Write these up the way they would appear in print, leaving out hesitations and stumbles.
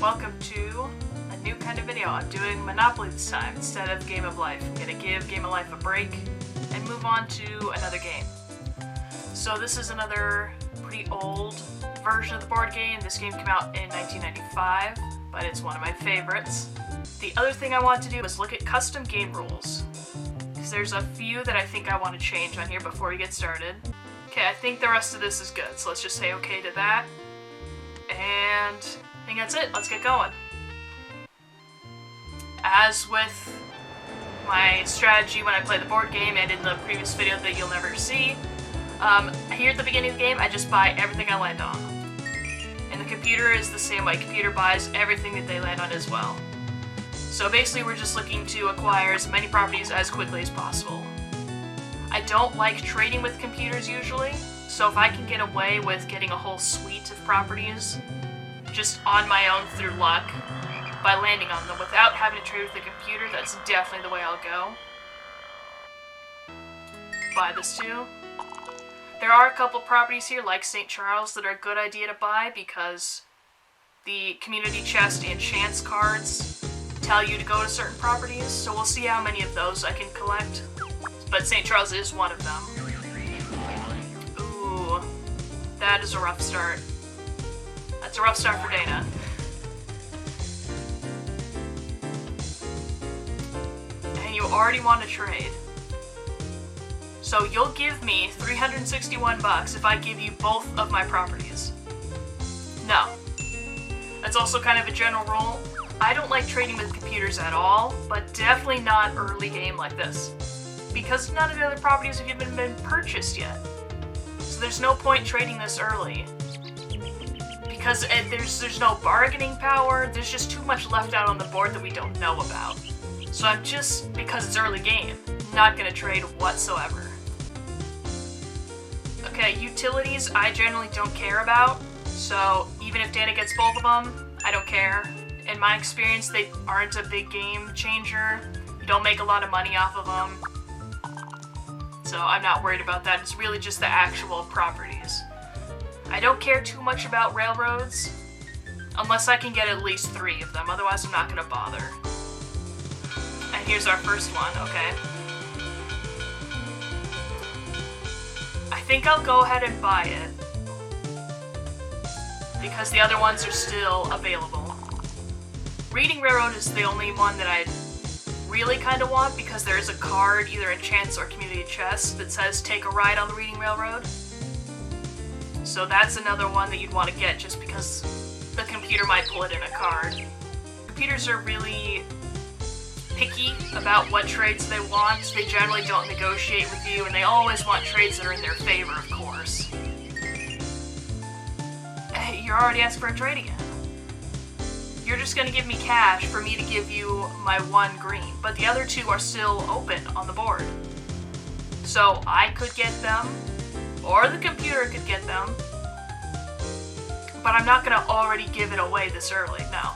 welcome to a new kind of video. I'm doing Monopoly this time instead of Game of Life. I'm going to give Game of Life a break and move on to another game. So this is another pretty old version of the board game. This game came out in 1995, but it's one of my favorites. The other thing I want to do is look at custom game rules, because there's a few that I think I want to change on here before we get started. Okay, I think the rest of this is good, so let's just say okay to that. And I think that's it. Let's get going. As with my strategy when I play the board game and in the previous video that you'll never see, here at the beginning of the game, I just buy everything I land on. And the computer is the same way. Computer buys everything that they land on as well. So basically, we're just looking to acquire as many properties as quickly as possible. I don't like trading with computers usually, so if I can get away with getting a whole suite of properties just on my own through luck, by landing on them without having to trade with the computer, that's definitely the way I'll go. Buy this too. There are a couple properties here, like St. Charles, that are a good idea to buy because the community chest and chance cards tell you to go to certain properties, so we'll see how many of those I can collect. But St. Charles is one of them. Ooh, that is a rough start. That's a rough start for Dana. And you already want to trade. So you'll give me 361 bucks if I give you both of my properties. No. That's also kind of a general rule. I don't like trading with computers at all, but definitely not early game like this, because none of the other properties have even been purchased yet. So there's no point trading this early, because there's no bargaining power. There's just too much left out on the board that we don't know about. So I'm just, because it's early game, not going to trade whatsoever. Okay, utilities I generally don't care about, so even if Dana gets both of them, I don't care. In my experience, they aren't a big game changer. You don't make a lot of money off of them. So I'm not worried about that. It's really just the actual properties. I don't care too much about railroads, unless I can get at least 3 of them. Otherwise, I'm not going to bother. And here's our first one, okay. I think I'll go ahead and buy it, because the other ones are still available. Reading Railroad is the only one that I really kind of want, because there is a card, either in Chance or Community Chest, that says take a ride on the Reading Railroad. So that's another one that you'd want to get just because the computer might pull it in a card. Computers are really picky about what trades they want. They generally don't negotiate with you, and they always want trades that are in their favor, of course. Hey, you're already asking for a trade again. You're just going to give me cash for me to give you my 1 green, but the other 2 are still open on the board. So I could get them, or the computer could get them, but I'm not going to already give it away this early, no.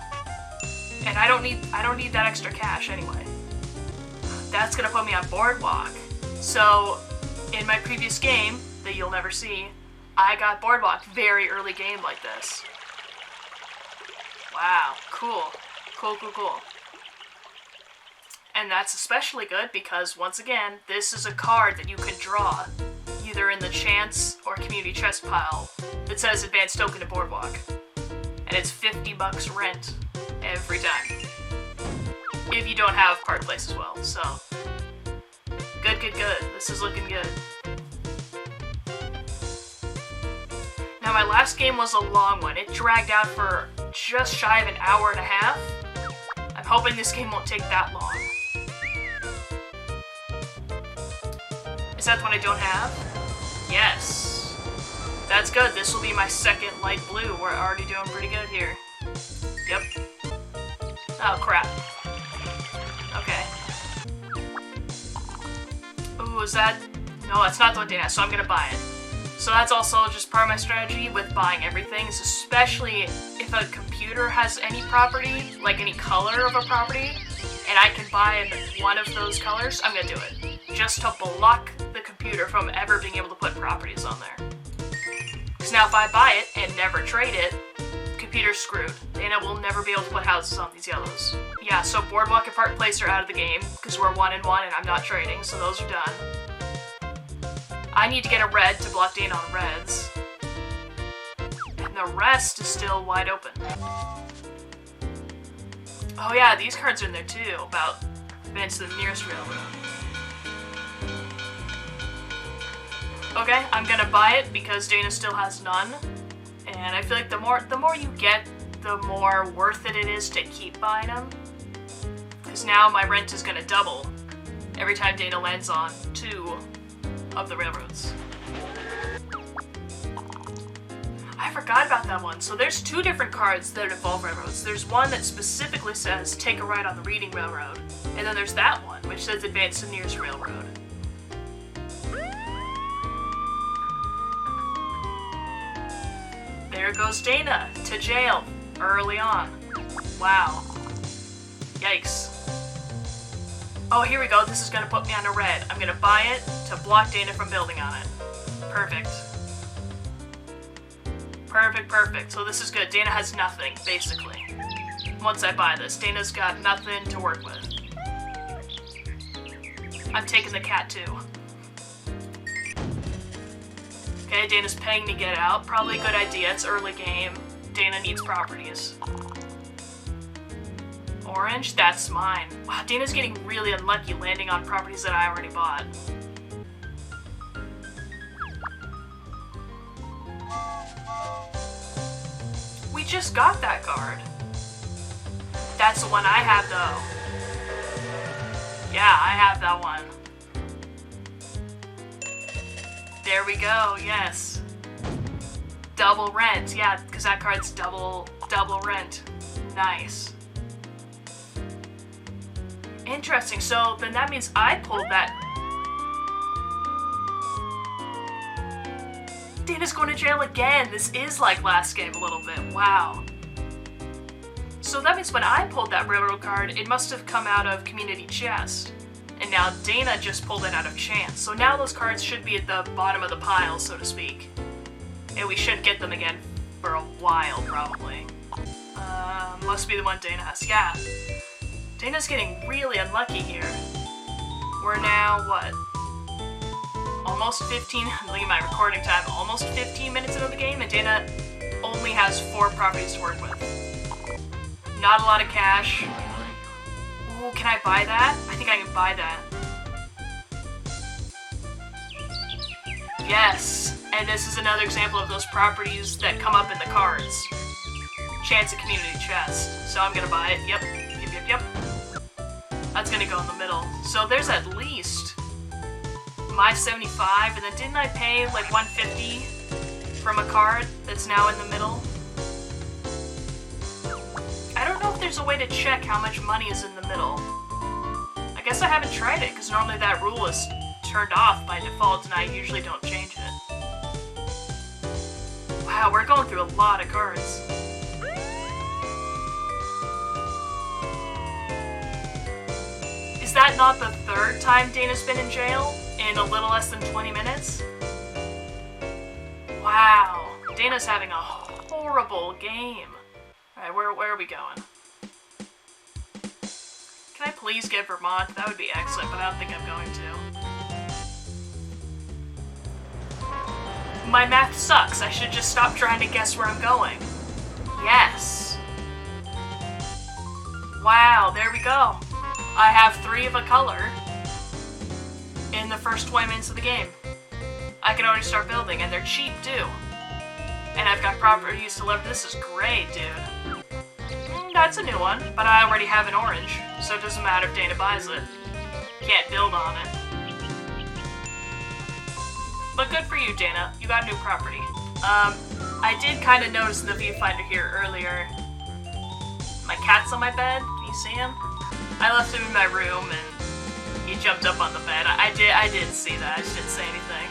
And I don't need that extra cash anyway. That's going to put me on Boardwalk. So in my previous game, that you'll never see, I got Boardwalk very early game like this. Wow, cool. Cool. And that's especially good because, once again, this is a card that you can draw, either in the Chance or Community Chest pile, that says Advanced Token to Boardwalk. And it's 50 bucks rent every time. If you don't have Park Place as well, so. Good. This is looking good. Now, my last game was a long one. It dragged out for just shy of an hour and a half. I'm hoping this game won't take that long. Is that the one I don't have? Yes. That's good. This will be my second light blue. We're already doing pretty good here. Yep. Oh, crap. Okay. Ooh, is that... No, that's not the one Dana has, so I'm gonna buy it. So that's also just part of my strategy with buying everything, is especially if a computer has any property, like any color of a property, and I can buy one of those colors, I'm gonna do it. Just to block the computer from ever being able to put properties on there. Because now if I buy it and never trade it, computer's screwed. Dana will never be able to put houses on these yellows. Yeah, so Boardwalk and Park Place are out of the game, because we're 1-1 and I'm not trading, so those are done. I need to get a red to block Dana on reds. And the rest is still wide open. Oh yeah, these cards are in there too, about advance to the nearest railroad. Okay, I'm gonna buy it because Dana still has none. And I feel like the more you get, the more worth it is to keep buying them. Because now my rent is gonna double every time Dana lands on 2 of the railroads. I forgot about that one. So there's 2 different cards that involve railroads. There's one that specifically says take a ride on the Reading Railroad, and then there's that one which says advance to the nearest railroad. There goes Dana to jail early on. Wow. Yikes. Oh, here we go. This is gonna put me on a red. I'm gonna buy it to block Dana from building on it. Perfect. Perfect, perfect. So this is good. Dana has nothing, basically. Once I buy this, Dana's got nothing to work with. I'm taking the cat too. Okay, Dana's paying to get out. Probably a good idea. It's early game. Dana needs properties. Orange, that's mine. Wow, Dana's getting really unlucky landing on properties that I already bought. We just got that card. That's the one I have, though. Yeah, I have that one. There we go, yes. Double rent, yeah, because that card's double rent. Nice. Interesting, so then that means I pulled that. Dana's going to jail again. This is like last game a little bit, wow. So that means when I pulled that railroad card, it must have come out of Community Chest. And now Dana just pulled it out of chance. So now those cards should be at the bottom of the pile, so to speak. And we shouldn't get them again for a while, probably. Must be the one Dana has. Yeah. Dana's getting really unlucky here. We're now, what? Almost 15, look at my recording time, almost 15 minutes into the game, and Dana only has 4 properties to work with. Not a lot of cash. Ooh, can I buy that? I think I can buy that. Yes, and this is another example of those properties that come up in the cards. Chance at Community Chest. So I'm gonna buy it. Yep. Yep. That's gonna go in the middle. So there's at least my 75, and then didn't I pay like 150 from a card that's now in the middle? I don't know if there's a way to check how much money is in the middle. I guess I haven't tried it, because normally that rule is turned off by default, and I usually don't change it. Wow, we're going through a lot of cards. Is that not the 3rd time Dana's been in jail in a little less than 20 minutes? Wow, Dana's having a horrible game. Alright, where are we going? Can I please get Vermont? That would be excellent, but I don't think I'm going to. My math sucks. I should just stop trying to guess where I'm going. Yes. Wow, there we go. I have 3 of a color in the first 20 minutes of the game. I can already start building, and they're cheap too. And I've got properties to leverage. This is great, dude. That's a new one, but I already have an orange, so it doesn't matter if Dana buys it. Can't build on it. But good for you, Dana. You got a new property. I did kind of notice in the viewfinder here earlier. My cat's on my bed. Can you see him? I left him in my room, and he jumped up on the bed. I did see that. I just didn't say anything.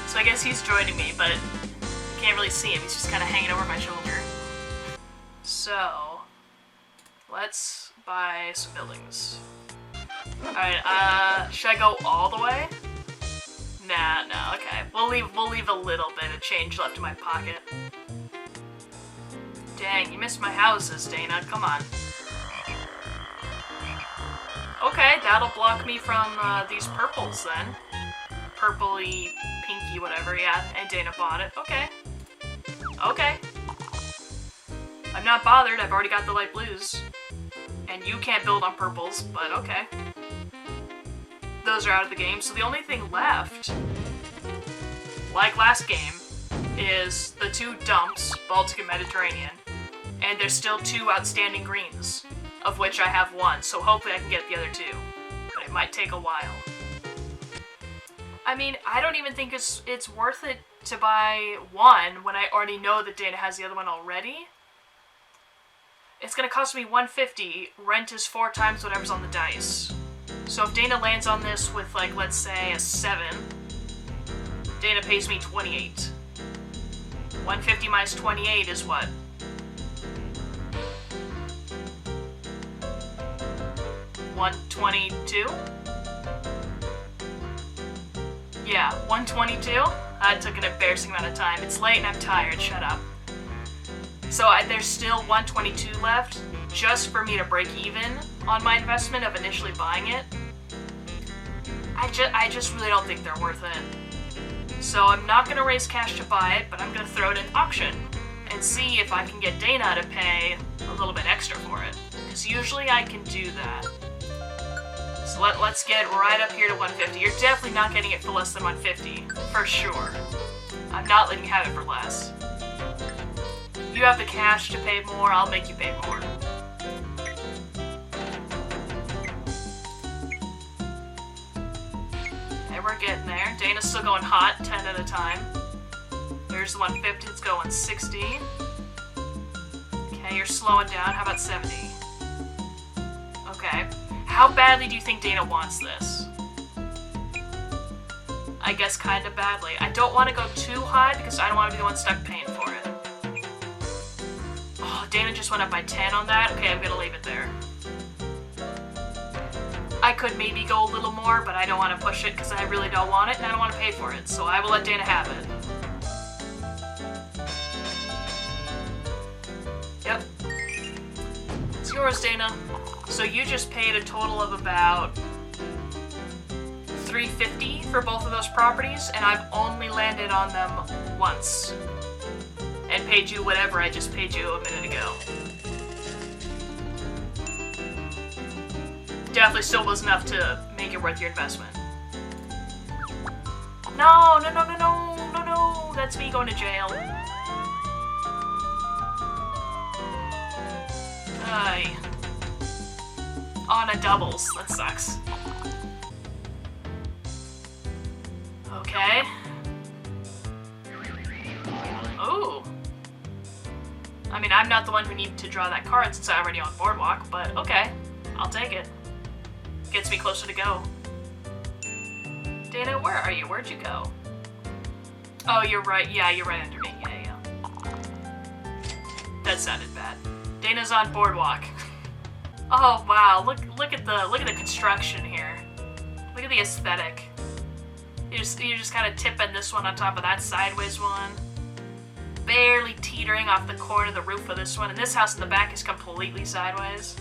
So I guess he's joining me, but you can't really see him. He's just kind of hanging over my shoulder. So, let's buy some buildings. Alright, should I go all the way? Nah, no, okay. We'll leave a little bit of change left in my pocket. Dang, you missed my houses, Dana. Come on. Okay, that'll block me from these purples then. Purpley, pinky, whatever, yeah. And Dana bought it. Okay. Okay. I'm not bothered. I've already got the light blues. And you can't build on purples, but okay. Those are out of the game, so the only thing left, like last game, is the 2 dumps, Baltic and Mediterranean, and there's still 2 outstanding greens, of which I have 1, so hopefully I can get the other 2, but it might take a while. I mean, I don't even think it's worth it to buy 1 when I already know that Dana has the other one already. It's gonna cost me $150, rent is 4 times whatever's on the dice. So if Dana lands on this with, like, let's say a 7, Dana pays me 28. 150 minus 28 is what? $122? Yeah, 122? That took an embarrassing amount of time. It's late and I'm tired, shut up. So there's still 122 left, just for me to break even on my investment of initially buying it. I just really don't think they're worth it. So I'm not going to raise cash to buy it, but I'm going to throw it in auction and see if I can get Dana to pay a little bit extra for it. Because usually I can do that. So let's get right up here to 150. You're definitely not getting it for less than 150, for sure. I'm not letting you have it for less. If you have the cash to pay more, I'll make you pay more. Okay, we're getting there. Dana's still going hot, 10 at a time. There's the 150, it's going 60. Okay, you're slowing down. How about 70? Okay. How badly do you think Dana wants this? I guess kind of badly. I don't want to go too high because I don't want to be the one stuck paying for it. Oh, Dana just went up by 10 on that. Okay, I'm gonna leave it there. I could maybe go a little more, but I don't want to push it because I really don't want it and I don't want to pay for it. So I will let Dana have it. Yep. It's yours, Dana. So you just paid a total of about $350 for both of those properties, and I've only landed on them once. And paid you whatever I just paid you a minute ago. Definitely still was enough to make it worth your investment. No, no, no, no, no, no, no. That's me going to jail. Aye. On a doubles. That sucks. Okay. Ooh. I mean, I'm not the one who needed to draw that card since I'm already on Boardwalk, but okay. I'll take it. Gets me closer to go. Dana, where are you? Where'd you go? Oh, you're right. Yeah, you're right under me. Yeah, yeah. That sounded bad. Dana's on Boardwalk. Oh wow! Look at the construction here. Look at the aesthetic. You're just kind of tipping this one on top of that sideways one, barely teetering off the corner of the roof of this one, and this house in the back is completely sideways.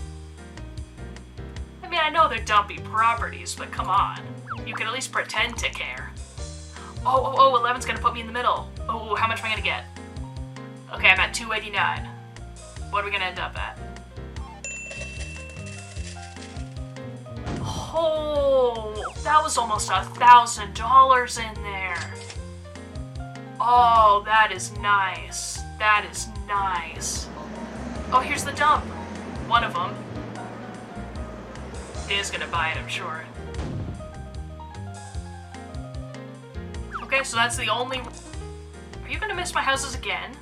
I mean, I know they're dumpy properties, but come on, you can at least pretend to care. Oh, 11's gonna put me in the middle. Oh, how much am I gonna get? Okay, I'm at 289. What are we gonna end up at? Oh, that was almost $1,000 in there. Oh, that is nice. That is nice. Oh, here's the dump. One of them. Dana's gonna buy it, I'm sure. Okay, so that's the only... Are you gonna miss my houses again?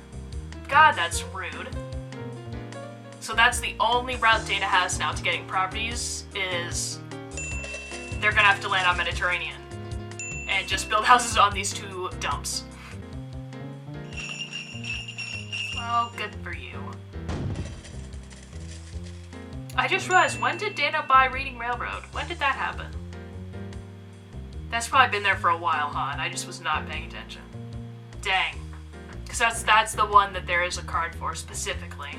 God, that's rude. So that's the only route Dana has now to getting properties is... They're gonna have to land on Mediterranean. And just build houses on these 2 dumps. Oh, good for you. I just realized, when did Dana buy Reading Railroad? When did that happen? That's probably been there for a while, huh? And I just was not paying attention. Dang. Because that's the one that there is a card for, specifically.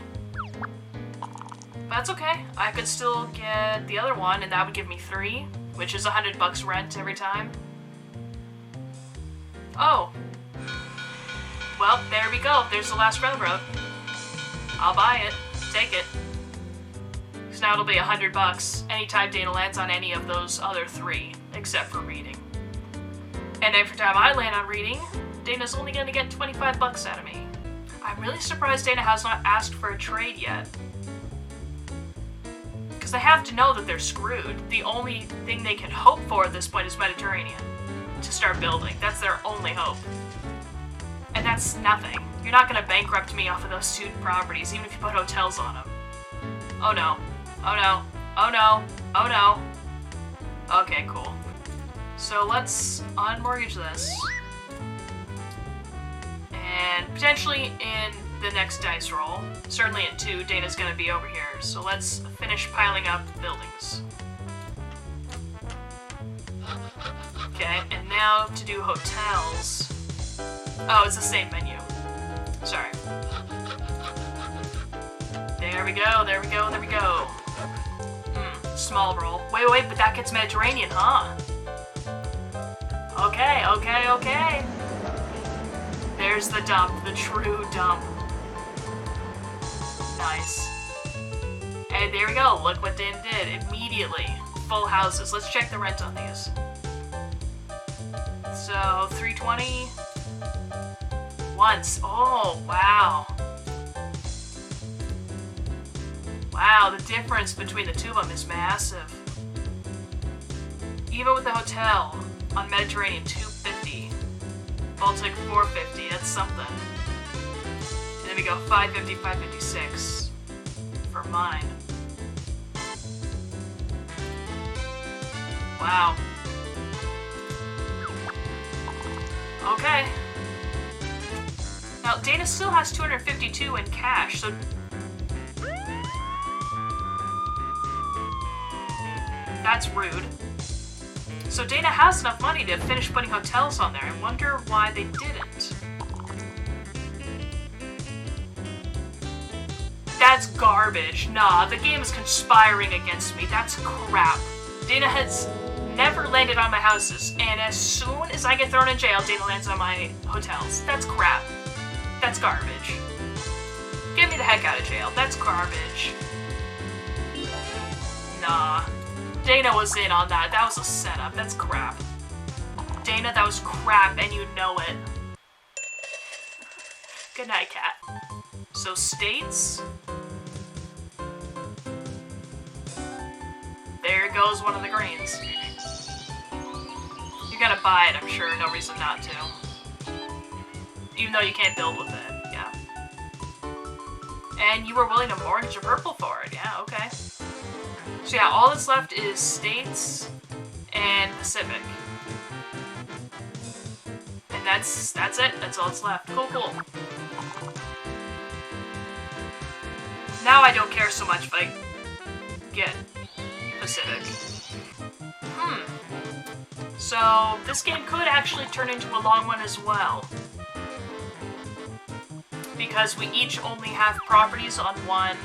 But that's okay. I could still get the other one, and that would give me 3, which is $100 rent every time. Oh. Well, there we go. There's the last railroad. I'll buy it. Take it. So now it'll be $100 anytime Dana lands on any of those other 3, except for reading. And every time I land on reading, Dana's only gonna get $25 out of me. I'm really surprised Dana has not asked for a trade yet. Because they have to know that they're screwed. The only thing they can hope for at this point is Mediterranean. To start building. That's their only hope. And that's nothing. You're not gonna bankrupt me off of those student properties, even if you put hotels on them. Oh no. Oh no. Oh no. Oh no. Okay, cool. So let's unmortgage this. And potentially in the next dice roll, certainly at 2, Dana's gonna be over here. So let's finish piling up buildings. Okay, and now to do hotels. Oh, it's the same menu. Sorry. There we go, there we go, there we go. Small roll. Wait, but that gets Mediterranean, huh? Okay, okay, okay. There's the dump, the true dump. Nice. And there we go, look what Dana did. Immediately. Full houses. Let's check the rent on these. So, $320. Once. Oh, wow. Wow, the difference between the two of them is massive. Even with the hotel on Mediterranean, $250. Baltic, $450. That's something. And then we go $550, $556 for mine. Wow. Okay. Now, Dana still has $252 in cash, so... That's rude. So Dana has enough money to finish putting hotels on there. I wonder why they didn't. That's garbage. Nah, the game is conspiring against me. That's crap. Dana has never landed on my houses, and as soon as I get thrown in jail, Dana lands on my hotels. That's crap. That's garbage. Get me the heck out of jail. That's garbage. Nah. Dana was in on that. That was a setup. That's crap. Dana, that was crap, and you know it. Good night, cat. So, states. There goes one of the greens. You're gonna buy it, I'm sure. No reason not to. Even though you can't build with it. Yeah. And you were willing to mortgage a purple for it. Yeah, okay. So yeah, all that's left is states and Pacific. And that's it. That's all that's left. Cool, cool. Now I don't care so much if I get Pacific. So this game could actually turn into a long one as well. Because we each only have properties on one.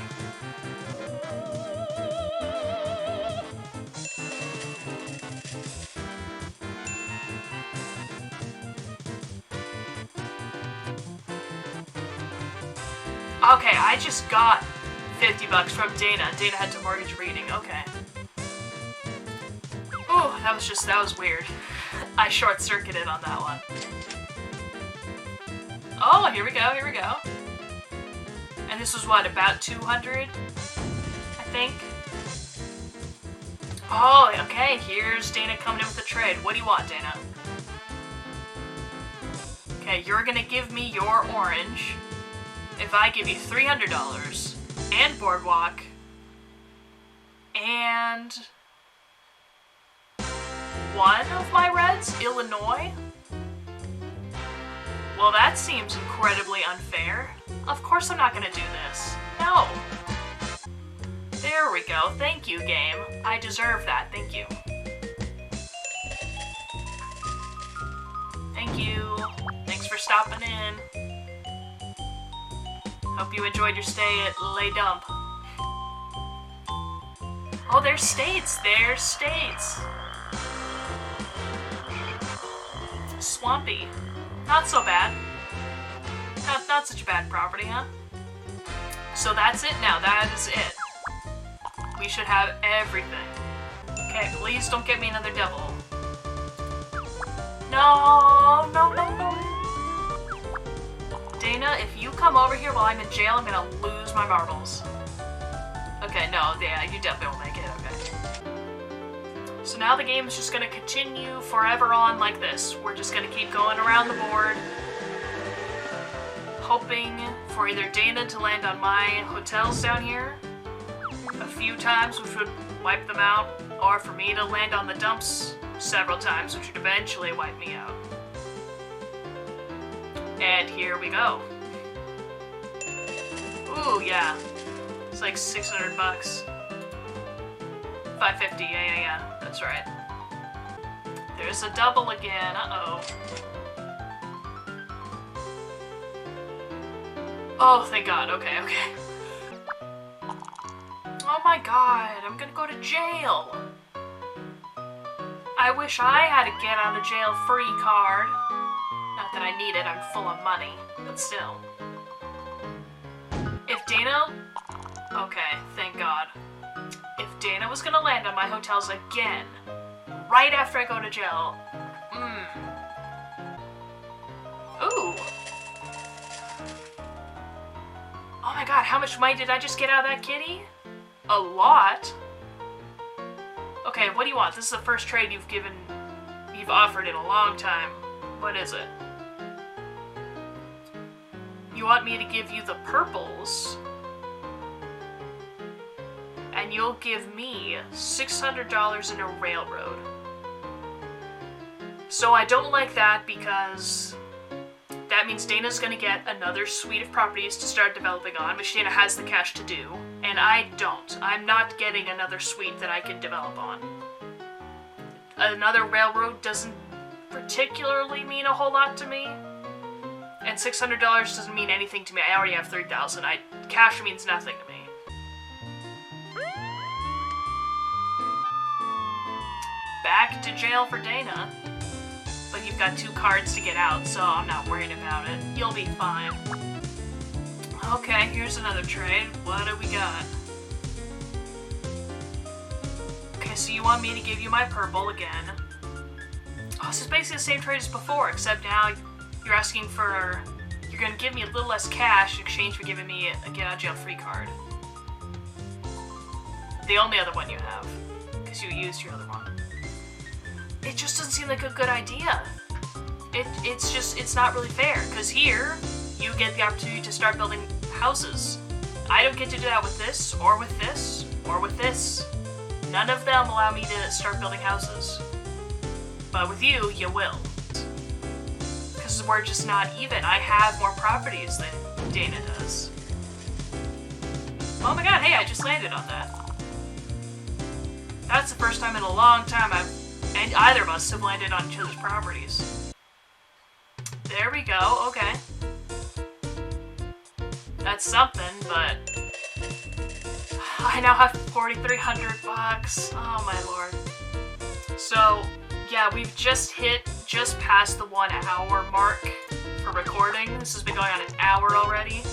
Okay, I just got $50 from Dana. Dana had to mortgage reading. Okay. Oh, that was weird. I short-circuited on that one. Oh, here we go, here we go. And this was what, about 200? I think. Oh, okay, here's Dana coming in with the trade. What do you want, Dana? Okay, you're gonna give me your orange. If I give you $300 and Boardwalk and one of my reds, Illinois? Well, that seems incredibly unfair. Of course I'm not gonna do this. No. There we go. Thank you, game. I deserve that. Thank you. Thank you. Thanks for stopping in. Hope you enjoyed your stay at Lay Dump. Oh, there's states! There's states! Swampy. Not so bad. Not such a bad property, huh? So that's it now. That is it. We should have everything. Okay, please don't get me another devil. No, no, no, no. Dana, if you come over here while I'm in jail, I'm gonna lose my marbles. Okay, no, yeah, you definitely will make it, okay. So now the game is just gonna continue forever on like this. We're just gonna keep going around the board, hoping for either Dana to land on my hotels down here a few times, which would wipe them out, or for me to land on the dumps several times, which would eventually wipe me out. And here we go. Ooh, yeah. It's like 600 bucks. 550, yeah, that's right. There's a double again, uh-oh. Oh, thank God, okay, okay. Oh my God, I'm gonna go to jail. I wish I had a get out of jail free card. Not that I need it, I'm full of money, but still. If Dana... Okay, thank God. If Dana was gonna land on my hotels again, right after I go to jail, Ooh. Oh my God, how much money did I just get out of that kitty? A lot? Okay, what do you want? This is the first trade you've offered in a long time. What is it? You want me to give you the purples, and you'll give me $600 in a railroad. So I don't like that because that means Dana's gonna get another suite of properties to start developing on, which Dana has the cash to do, and I don't. I'm not getting another suite that I can develop on. Another railroad doesn't particularly mean a whole lot to me, and $600 doesn't mean anything to me. I already have $3,000. Cash means nothing to me. Back to jail for Dana. But you've got 2 cards to get out, so I'm not worried about it. You'll be fine. Okay, here's another trade. What do we got? Okay, so you want me to give you my purple again. Oh, this is basically the same trade as before, except now you're asking for... You're gonna give me a little less cash in exchange for giving me a get out of jail free card. The only other one you have, because you used your other one. It just doesn't seem like a good idea. It's not really fair, because here, you get the opportunity to start building houses. I don't get to do that with this, or with this, or with this. None of them allow me to start building houses. But with you, you will. Because we're just not even. I have more properties than Dana does. Oh my God, hey, I just landed on that. That's the first time in a long time and either of us have landed on each other's properties. There we go, okay. That's something, but... I now have 4,300 bucks. Oh my lord. So, yeah, we've just past the 1 hour mark for recording. This has been going on an hour already.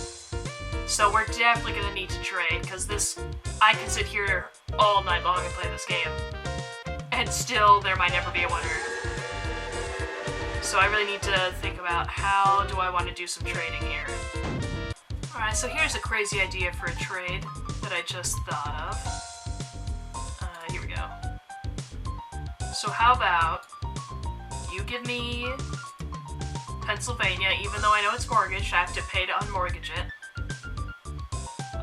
So we're definitely gonna need to trade, because I can sit here all night long and play this game. And still, there might never be a winner. So I really need to think about how do I want to do some trading here. Alright, so here's a crazy idea for a trade that I just thought of. Here we go. So how about you give me Pennsylvania, even though I know it's mortgaged, I have to pay to unmortgage it.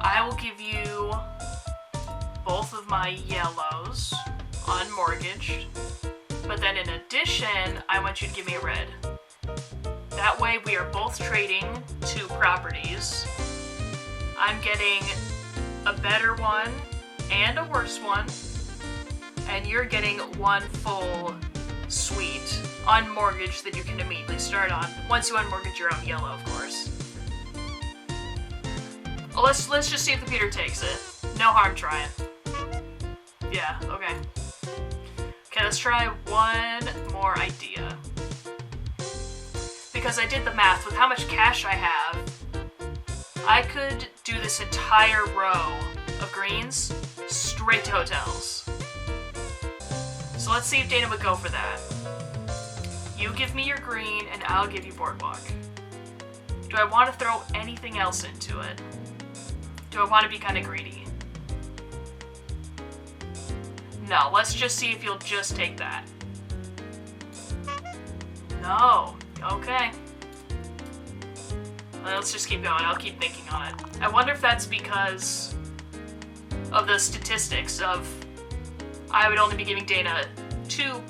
I will give you both of my yellows, unmortgaged, but then in addition, I want you to give me a red. That way we are both trading 2 properties. I'm getting a better one and a worse one, and you're getting 1 full suite unmortgaged that you can immediately start on, once you unmortgage your own yellow, of course. Oh, let's just see if the computer takes it. No harm trying. Yeah, okay. Okay, let's try one more idea. Because I did the math, with how much cash I have, I could do this entire row of greens straight to hotels. So let's see if Dana would go for that. You give me your green, and I'll give you boardwalk. Do I want to throw anything else into it? Do I want to be kind of greedy? No, let's just see if you'll just take that. No. Okay. Well, let's just keep going. I'll keep thinking on it. I wonder if that's because of the statistics of I would only be giving Dana 2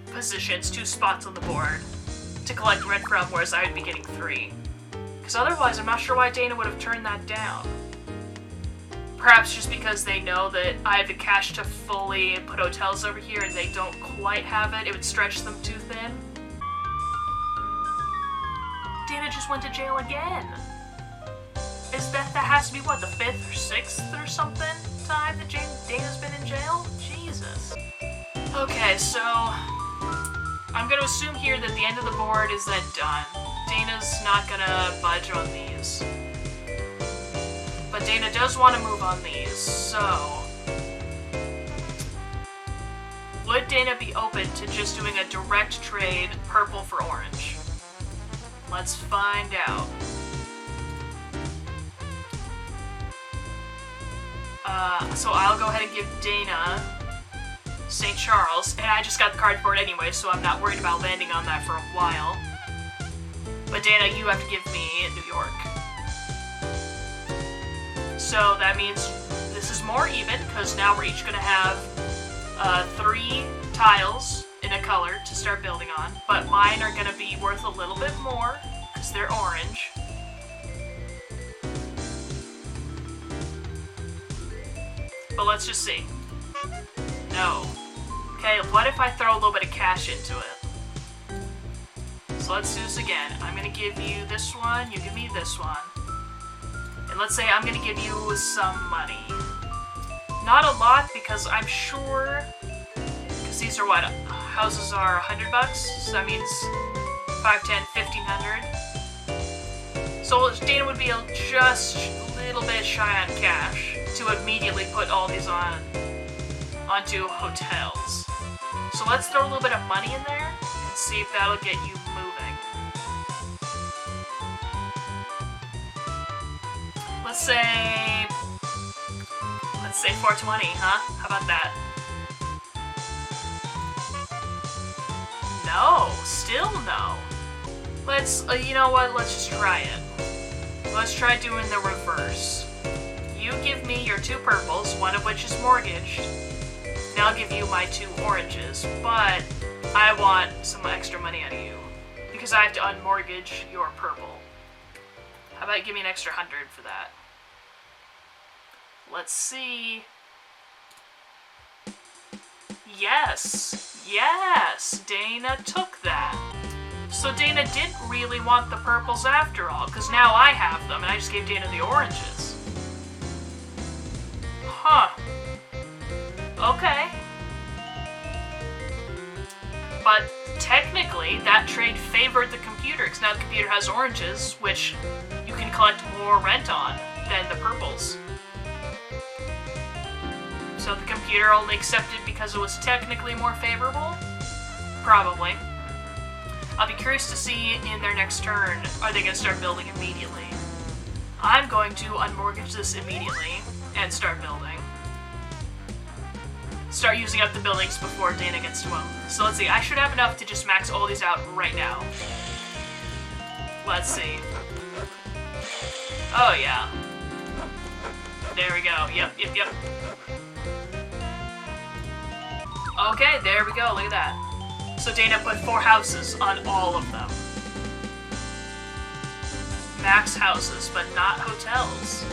positions, 2 spots on the board to collect red from, whereas I would be getting 3. Because otherwise, I'm not sure why Dana would have turned that down. Perhaps just because they know that I have the cash to fully put hotels over here and they don't quite have it. It would stretch them too thin. Dana just went to jail again. That has to be, what, the 5th or 6th or something time that Dana's been in jail? Jesus. Okay, so I'm gonna assume here that the end of the board is then done. Dana's not gonna budge on these. But Dana does want to move on these, so would Dana be open to just doing a direct trade purple for orange? Let's find out. So I'll go ahead and give Dana St. Charles, and I just got the card for it anyway, so I'm not worried about landing on that for a while. But Dana, you have to give me New York. So that means this is more even, because now we're each going to have 3 tiles in a color to start building on, but mine are going to be worth a little bit more, because they're orange. But let's just see. No. Okay, what if I throw a little bit of cash into it? So let's do this again. I'm going to give you this one, you give me this one. And let's say I'm going to give you some money. Not a lot, because I'm sure, because these are what, houses are $100, so that means 5, 10, 1,500. So Dana would be just a little bit shy on cash to immediately put all these onto hotels. So let's throw a little bit of money in there and see if that'll get you moving. Let's say 420, huh? How about that? No, still no. Let's, you know what, let's just try it. Let's try doing the reverse. You give me your 2 purples, one of which is mortgaged, and I'll give you my 2 oranges, but I want some extra money out of you, because I have to unmortgage your purple. How about you give me an extra 100 for that? Let's see. Yes! Yes! Dana took that. So Dana didn't really want the purples after all, because now I have them, and I just gave Dana the oranges. Huh. Okay. But technically, that trade favored the computer, because now the computer has oranges, which you can collect more rent on than the purples. So the computer only accepted because it was technically more favorable? Probably. I'll be curious to see in their next turn, are they going to start building immediately? I'm going to unmortgage this immediately and start building. Start using up the buildings before Dana gets to them. So let's see, I should have enough to just max all these out right now. Let's see. Oh yeah. There we go, yep. Okay, there we go, look at that. So Dana put 4 houses on all of them. Max houses, but not hotels.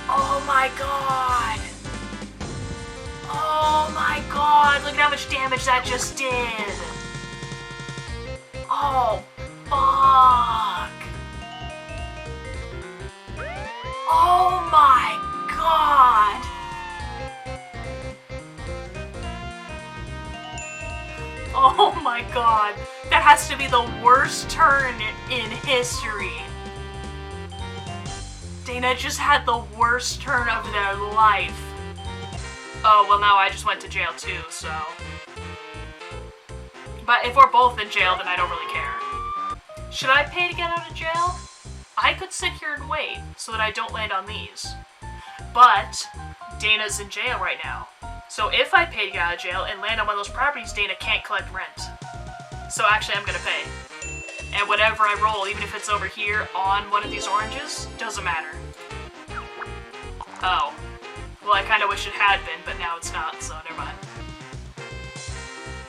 Oh my god! Oh my god, look at how much damage that just did! Oh, fuck! my god. That has to be the worst turn in history. Dana just had the worst turn of their life. Oh, well now I just went to jail too, so... But if we're both in jail, then I don't really care. Should I pay to get out of jail? I could sit here and wait, so that I don't land on these. But, Dana's in jail right now. So if I pay to get out of jail and land on one of those properties, Dana can't collect rent. So actually I'm gonna pay. And whatever I roll, even if it's over here on one of these oranges, doesn't matter. Oh. Well, I kinda wish it had been, but now it's not, so never mind.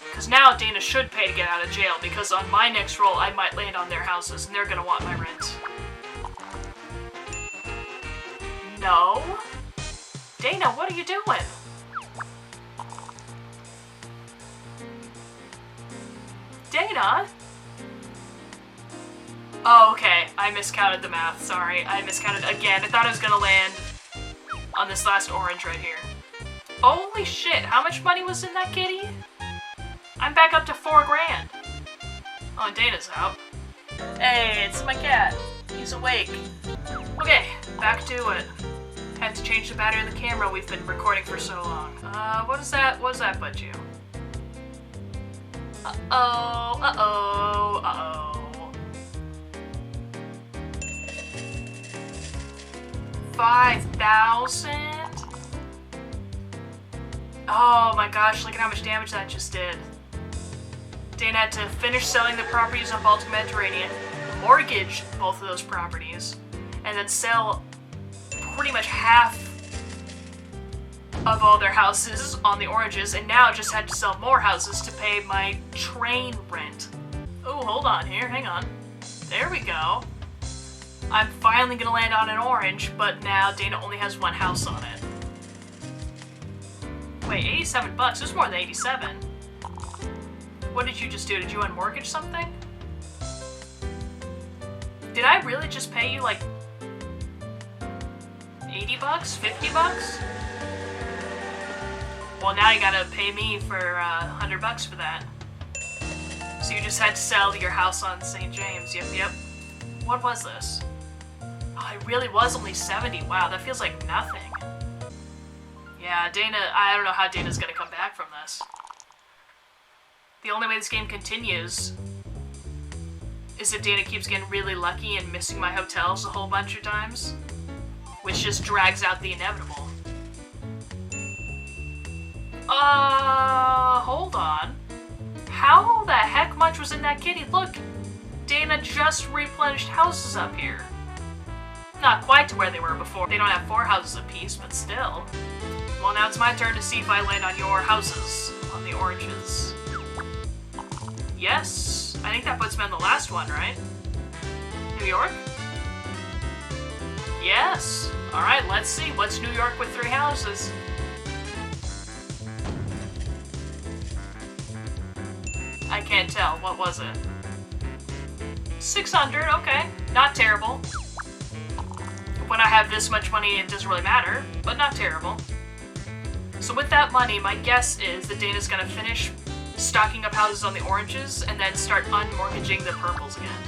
Because now Dana should pay to get out of jail, because on my next roll I might land on their houses, and they're gonna want my rent. No? Dana, what are you doing? Dana? Oh, okay. I miscounted the math. Sorry. I miscounted again. I thought I was gonna land on this last orange right here. Holy shit. How much money was in that kitty? I'm back up to 4 grand. Oh, and Dana's out. Hey, it's my cat. He's awake. Okay, back to it. Had to change the battery of the camera. We've been recording for so long. What does that put you? Uh-oh, uh-oh, uh-oh. 5,000? Oh my gosh, look at how much damage that just did. Dana had to finish selling the properties on Baltic Mediterranean, mortgage both of those properties, and then sell pretty much half of all their houses on the oranges, and now just had to sell more houses to pay my train rent. Oh, hold on here, hang on. There we go. I'm finally gonna land on an orange, but now Dana only has 1 house on it. Wait, 87 bucks? There's more than 87. What did you just do? Did you unmortgage something? Did I really just pay you like 80 bucks? 50 bucks? Well, now you gotta pay me for 100 bucks for that. So you just had to sell your house on St. James. Yep. What was this? Oh, it really was only 70. Wow, that feels like nothing. Yeah, Dana, I don't know how Dana's gonna come back from this. The only way this game continues is if Dana keeps getting really lucky and missing my hotels a whole bunch of times, which just drags out the inevitable. Hold on. How the heck much was in that kitty? Look, Dana just replenished houses up here. Not quite to where they were before. They don't have 4 houses apiece, but still. Well, now it's my turn to see if I land on your houses, on the oranges. Yes, I think that puts me on the last one, right? New York? Yes. Alright, let's see. What's New York with 3 houses? I can't tell. What was it? 600, okay. Not terrible. When I have this much money, it doesn't really matter, but not terrible. So with that money, my guess is that Dana's gonna finish stocking up houses on the oranges and then start unmortgaging the purples again.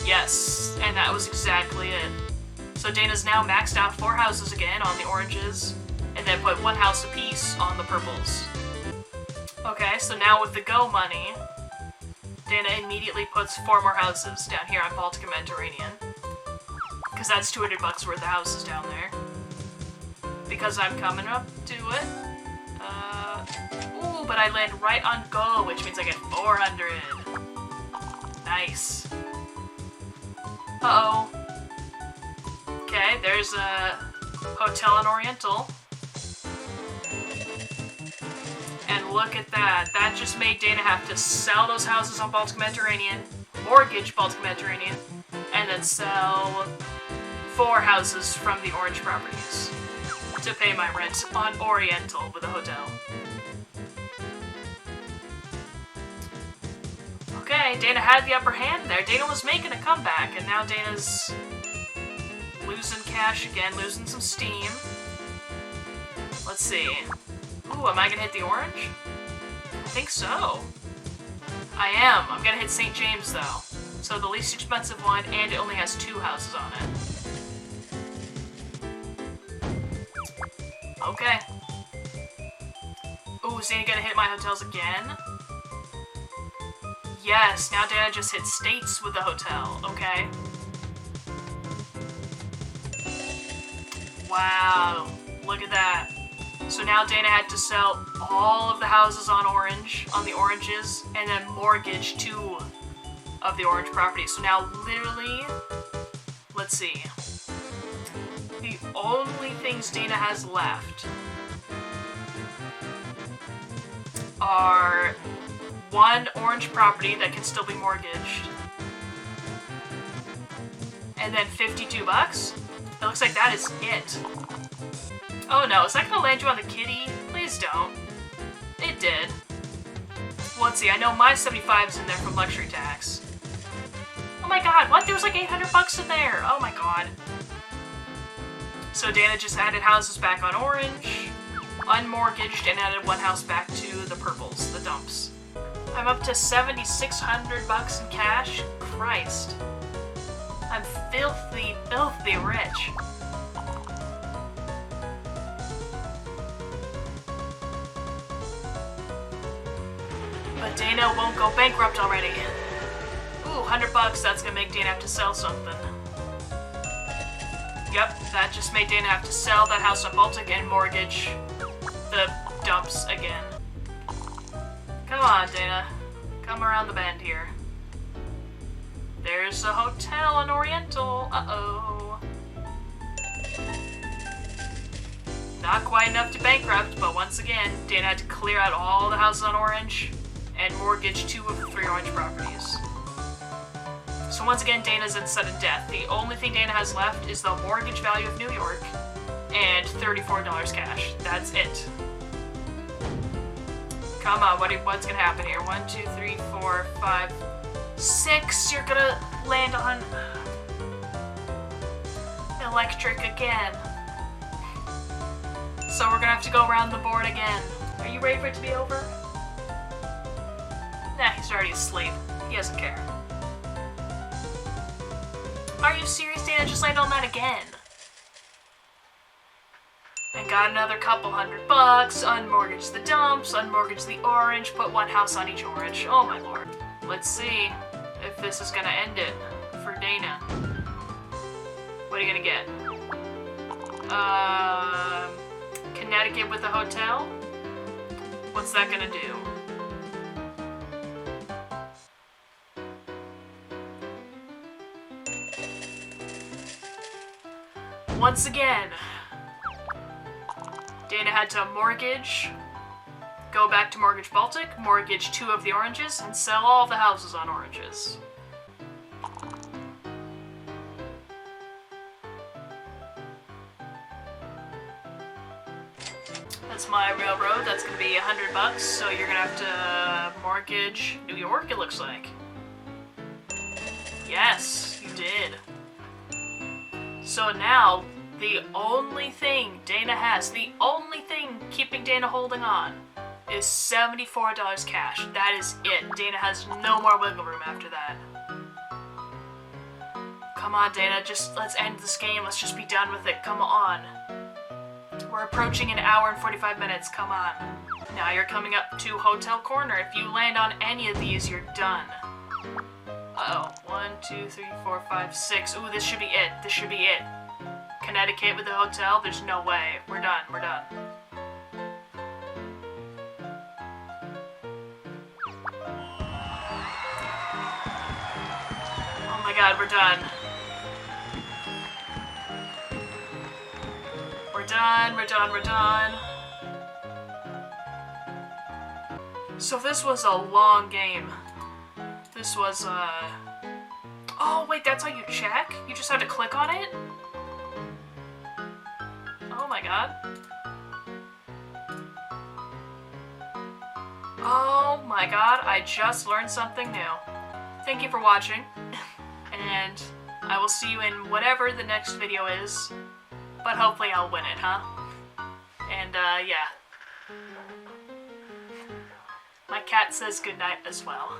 Yes, and that was exactly it. So Dana's now maxed out 4 houses again on the oranges, and then put 1 house apiece on the purples. Okay, so now with the go money, Dana immediately puts 4 more houses down here on Baltic Mediterranean. Because that's 200 bucks worth of houses down there. Because I'm coming up to it. Ooh, but I land right on go, which means I get 400. Nice. Uh-oh. Okay, there's a hotel on Oriental. And look at that. That just made Dana have to sell those houses on Baltic Mediterranean, mortgage Baltic Mediterranean, and then sell 4 houses from the orange properties to pay my rent on Oriental with a hotel. Okay, Dana had the upper hand there. Dana was making a comeback, and now Dana's losing cash again, losing some steam. Let's see. Ooh, am I gonna hit the orange? I think so. I am. I'm gonna hit St. James though. So the least expensive one, and it only has 2 houses on it. Okay. Ooh, is Dana gonna hit my hotels again? Yes, now Dana just hit states with the hotel. Okay. Wow, look at that. So now Dana had to sell all of the houses on the oranges, and then mortgage 2 of the orange properties. So now literally, let's see. The only things Dana has left are 1 orange property that can still be mortgaged, and then 52 bucks. It looks like that is it. Oh no, is that gonna land you on the kitty? Please don't. It did. Well, let's see, I know my 75's in there from luxury tax. Oh my god, what? There was like 800 bucks in there! Oh my god. So Dana just added houses back on orange, unmortgaged, and added 1 house back to the purples, the dumps. I'm up to 7,600 bucks in cash. Christ. I'm filthy, filthy rich. But Dana won't go bankrupt already. Ooh, 100 bucks, that's gonna make Dana have to sell something. Yep, that just made Dana have to sell that house on Baltic and mortgage the dumps again. Come on, Dana. Come around the bend here. There's a hotel on Oriental. Uh-oh. Not quite enough to bankrupt, but once again, Dana had to clear out all the houses on Orange and mortgage 2 of the 3 orange properties. So once again, Dana's in sudden death. The only thing Dana has left is the mortgage value of New York and $34 cash. That's it. Come on, what's gonna happen here? 1, 2, 3, 4, 5, 6. You're gonna land on electric again. So we're gonna have to go around the board again. Are you ready for it to be over? Nah, he's already asleep. He doesn't care. Are you serious, Dana? Just landed on that again. And got another couple $100 bucks, unmortgaged the dumps, unmortgaged the orange, put 1 house on each orange. Oh my lord. Let's see if this is gonna end it for Dana. What are you gonna get? Connecticut with a hotel? What's that gonna do? Once again, Dana had to mortgage, go back to Mortgage Baltic, mortgage 2 of the oranges, and sell all the houses on oranges. That's my railroad. That's gonna be $100 bucks, so you're gonna have to mortgage New York, it looks like. Yes, you did. So now, the only thing Dana has, the only thing keeping Dana holding on, is $74 cash. That is it. Dana has no more wiggle room after that. Come on, Dana, let's end this game. Let's just be done with it. Come on. We're approaching an hour and 45 minutes. Come on. Now you're coming up to Hotel Corner. If you land on any of these, you're done. Uh-oh. 1, 2, 3, 4, 5, 6. Ooh, this should be it. This should be it. Connecticut with the hotel? There's no way. We're done. We're done. Oh my god, we're done. We're done, we're done, we're done. So this was a long game. This was, Oh, wait, that's how you check? You just have to click on it? Oh my god. Oh my god, I just learned something new. Thank you for watching, and I will see you in whatever the next video is, but hopefully I'll win it, huh? And, yeah. My cat says goodnight as well.